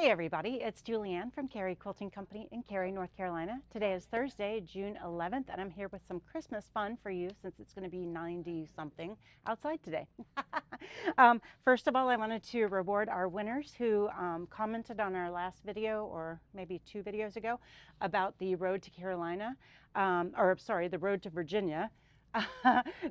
Hey everybody, it's Julianne from Cary Quilting Company in Cary, North Carolina. Today is Thursday, June 11th, and I'm here with some Christmas fun for you since it's going to be 90 something outside today. First of all, I wanted to reward our winners who commented on our last video, or maybe 2 videos ago, about the road to Carolina, the road to Virginia.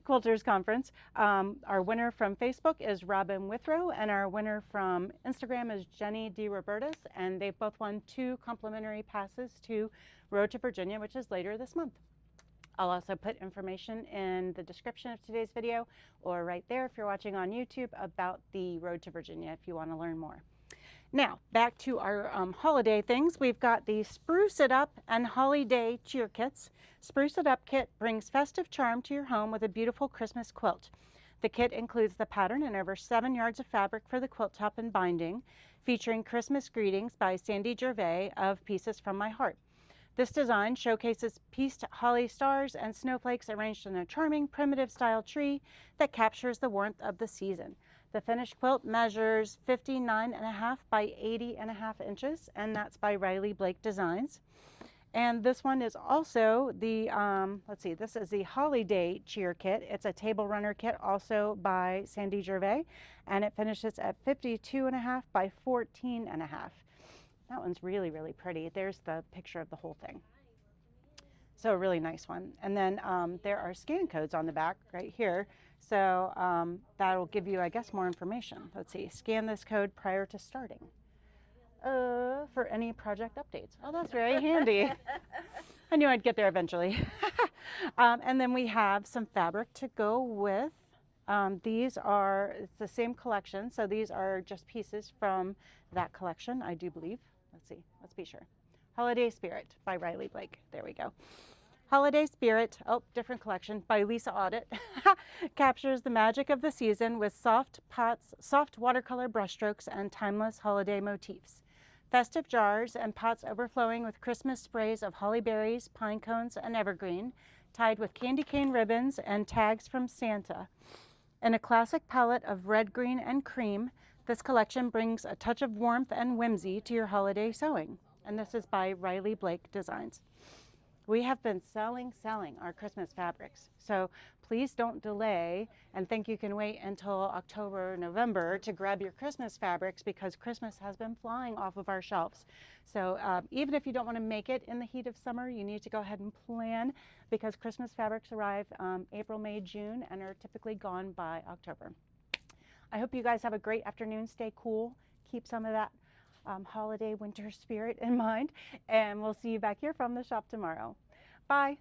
Quilters Conference. Our winner from Facebook is Robin Withrow, and our winner from Instagram is Jenny D. Robertus, and they both won 2 complimentary passes to Road to Virginia, which is later this month. I'll also put information in the description of today's video, or right there if you're watching on YouTube, about the Road to Virginia if you want to learn more. Now, back to our holiday things. We've got the Spruce It Up and Holly Day cheer kits. Spruce It Up kit brings festive charm to your home with a beautiful Christmas quilt. The kit includes the pattern and over 7 yards of fabric for the quilt top and binding, featuring Christmas greetings by Sandy Gervais of Pieces from My Heart. This design showcases pieced holly stars and snowflakes arranged in a charming primitive style tree that captures the warmth of the season. The finished quilt measures 59.5 by 80.5 inches, and that's by Riley Blake Designs. And this one is also the, this is the Holiday Cheer Kit. It's a table runner kit also by Sandy Gervais, and it finishes at 52.5 by 14.5. That one's really, really pretty. There's the picture of the whole thing. So a really nice one. And then there are scan codes on the back right here. So that'll give you, I guess, more information. Let's see, scan this code prior to starting for any project updates. Oh, that's very handy. I knew I'd get there eventually. And then we have some fabric to go with. It's the same collection. So these are just pieces from that collection, I do believe. Let's be sure. Holiday Spirit by Riley Blake. There we go. Holiday Spirit, different collection, by Lisa Audit, captures the magic of the season with soft watercolor brushstrokes and timeless holiday motifs. Festive jars and pots overflowing with Christmas sprays of holly berries, pine cones, and evergreen, tied with candy cane ribbons and tags from Santa. In a classic palette of red, green, and cream, this collection brings a touch of warmth and whimsy to your holiday sewing. And this is by Riley Blake Designs. We have been selling our Christmas fabrics. So please don't delay and think you can wait until October or November to grab your Christmas fabrics, because Christmas has been flying off of our shelves. So even if you don't want to make it in the heat of summer, you need to go ahead and plan, because Christmas fabrics arrive April, May, June, and are typically gone by October. I hope you guys have a great afternoon. Stay cool. Keep some of that holiday winter spirit in mind, and we'll see you back here from the shop tomorrow. Bye.